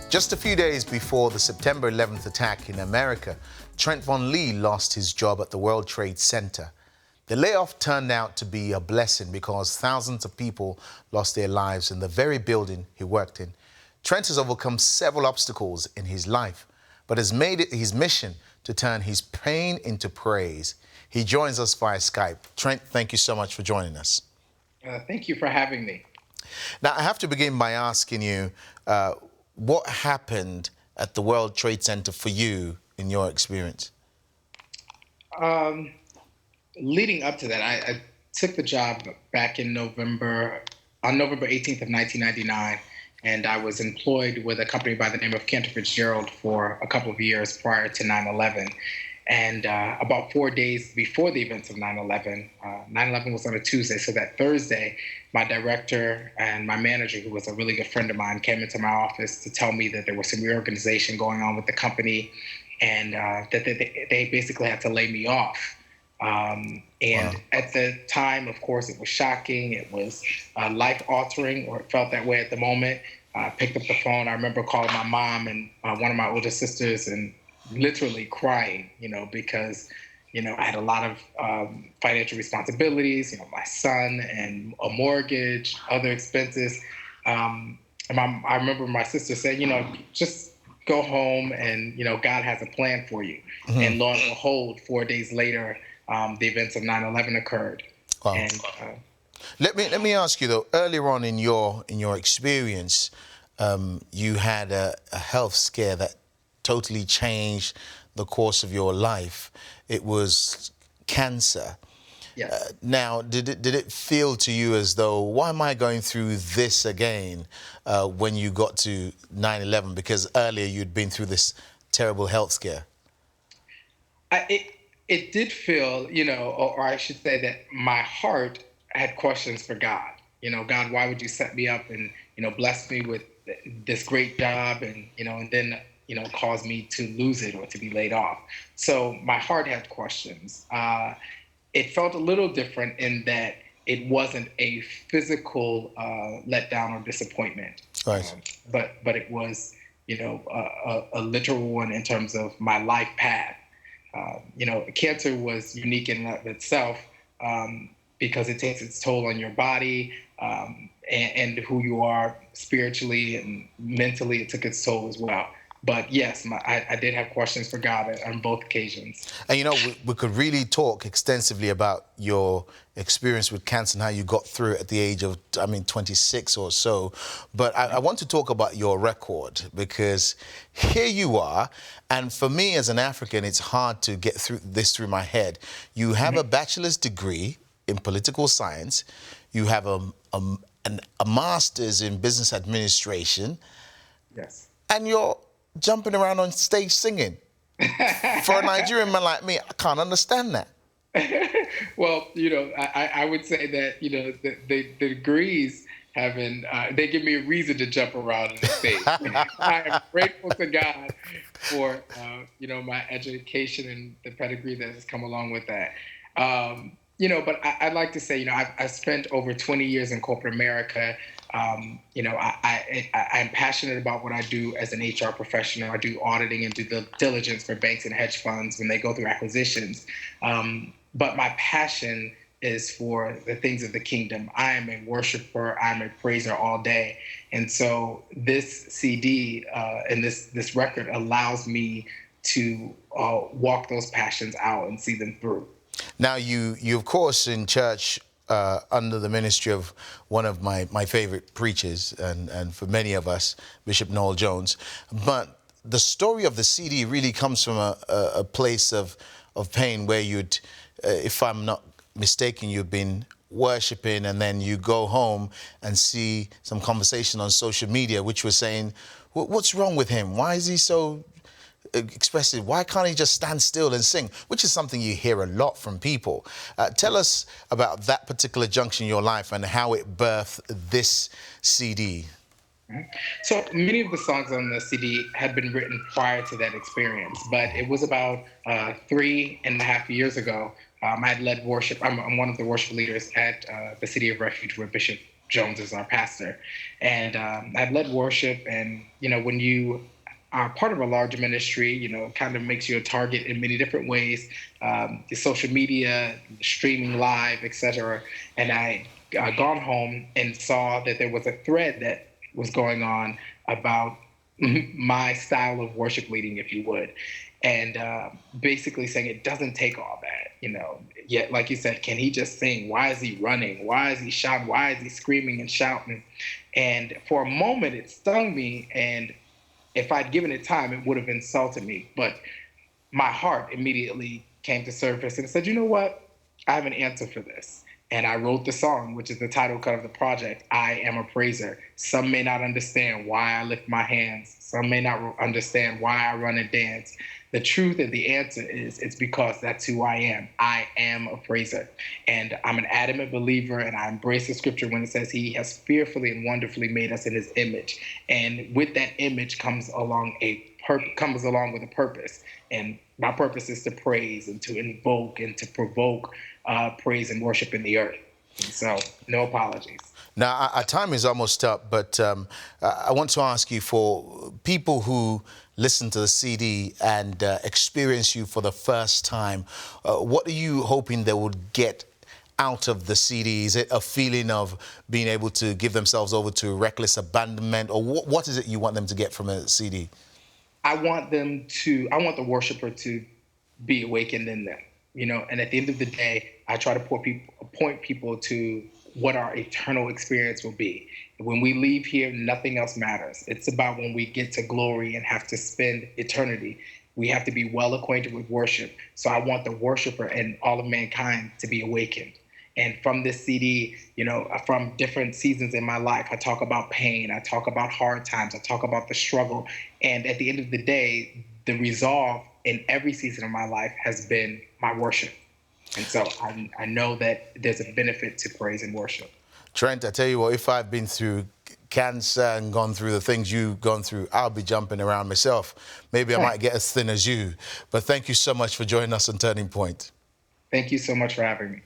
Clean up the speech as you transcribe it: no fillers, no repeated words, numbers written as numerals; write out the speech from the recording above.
Just a few days before the September 11th attack in America, Trent Lee lost his job at the World Trade Center. The layoff turned out to be a blessing because thousands of people lost their lives in the very building he worked in. Trent has overcome several obstacles in his life, but has made it his mission to turn his pain into praise. He joins us via Skype. Trent, thank you so much for joining us. Thank you for having me. Now, I have to begin by asking you, what happened at the World Trade Center for you in your experience? Leading up to that, I took the job back in November 18th of 1999, and I was employed with a company by the name of Cantor Fitzgerald for a couple of years prior to 9/11. And about 4 days before the events of 9/11, 9/11 was on a Tuesday, so that Thursday, my director and my manager, who was a really good friend of mine, came into my office to tell me that there was some reorganization going on with the company and that they basically had to lay me off. And at the time, of course, it was shocking. It was life-altering, or it felt that way at the moment. I picked up the phone. I remember calling my mom and one of my older sisters and literally crying, because, I had a lot of financial responsibilities, my son and a mortgage, other expenses. I remember my sister said, just go home and, God has a plan for you. Mm-hmm. And lo and behold, 4 days later, the events of 9/11 occurred. Wow. And let me ask you though. Earlier on in your experience, you had a health scare that totally changed the course of your life. It was cancer. Yes. Now, did it feel to you as though, why am I going through this again when you got to 9/11? Because earlier you'd been through this terrible health scare. It did feel, or I should say that my heart had questions for God. God, why would you set me up and, bless me with this great job and, and then, cause me to lose it or to be laid off? So my heart had questions. It felt a little different in that it wasn't a physical letdown or disappointment. Right. But it was, a literal one in terms of my life path. Cancer was unique in and of itself because it takes its toll on your body and who you are spiritually and mentally. It took its toll as well. But yes, I did have questions for God on both occasions. And we could really talk extensively about your experience with cancer and how you got through it at the age of, 26 or so. But I want to talk about your record, because here you are. And for me as an African, it's hard to get through my head. You have a bachelor's degree in political science. You have a master's in business administration. Yes. And you're jumping around on stage singing. For a Nigerian man like me, I can't understand that. Well, I would say that, the degrees they give me a reason to jump around on the stage. I am grateful to God for, my education and the pedigree that has come along with that. But I'd like to say, I've spent over 20 years in corporate America. I'm passionate about what I do as an HR professional. I do auditing and due diligence for banks and hedge funds when they go through acquisitions. But my passion is for the things of the kingdom. I am a worshiper. I'm a praiser all day. And so this CD and this record allows me to walk those passions out and see them through. Now, you of course, in church, under the ministry of one of my favorite preachers, and for many of us, Bishop Noel Jones. But the story of the CD really comes from a place of pain where you'd, if I'm not mistaken, you've been worshiping and then you go home and see some conversation on social media which was saying, what's wrong with him? Why is he so expressive? Why can't he just stand still and sing? Which is something you hear a lot from people. Tell us about that particular junction in your life and how it birthed this CD. So many of the songs on the CD had been written prior to that experience, but it was about 3.5 years ago. I had led worship. I'm one of the worship leaders at the City of Refuge, where Bishop Jones is our pastor. And I've led worship. And, when you are part of a large ministry, it kind of makes you a target in many different ways, the social media, streaming live, etc. And I gone home and saw that there was a thread that was going on about my style of worship leading, if you would, and basically saying it doesn't take all that, Yet, like you said, can he just sing? Why is he running? Why is he shouting? Why is he screaming and shouting? And for a moment, it stung me. And if I'd given it time, it would have insulted me. But my heart immediately came to surface and said, you know what? I have an answer for this. And I wrote the song, which is the title cut of the project, I Am a Praiser. Some may not understand why I lift my hands. Some may not understand why I run and dance. The truth and the answer is it's because that's who I am. I am a praiser. And I'm an adamant believer, and I embrace the scripture when it says he has fearfully and wonderfully made us in his image. And with that image comes along with a purpose. And my purpose is to praise and to invoke and to provoke praise and worship in the earth. And so, no apologies. Now, our time is almost up, but I want to ask you, for people who listen to the CD and experience you for the first time, what are you hoping they would get out of the CD? Is it a feeling of being able to give themselves over to reckless abandonment, or what is it you want them to get from a CD? I want the worshiper to be awakened in them, and at the end of the day, I try to point people to what our eternal experience will be. When we leave here, nothing else matters. It's about when we get to glory and have to spend eternity. We have to be well acquainted with worship. So I want the worshiper and all of mankind to be awakened. And from this CD, from different seasons in my life, I talk about pain, I talk about hard times, I talk about the struggle. And at the end of the day, the resolve in every season of my life has been my worship. And so I know that there's a benefit to praise and worship. Trent, I tell you what, if I've been through cancer and gone through the things you've gone through, I'll be jumping around myself. Maybe I might get as thin as you. But thank you so much for joining us on Turning Point. Thank you so much for having me.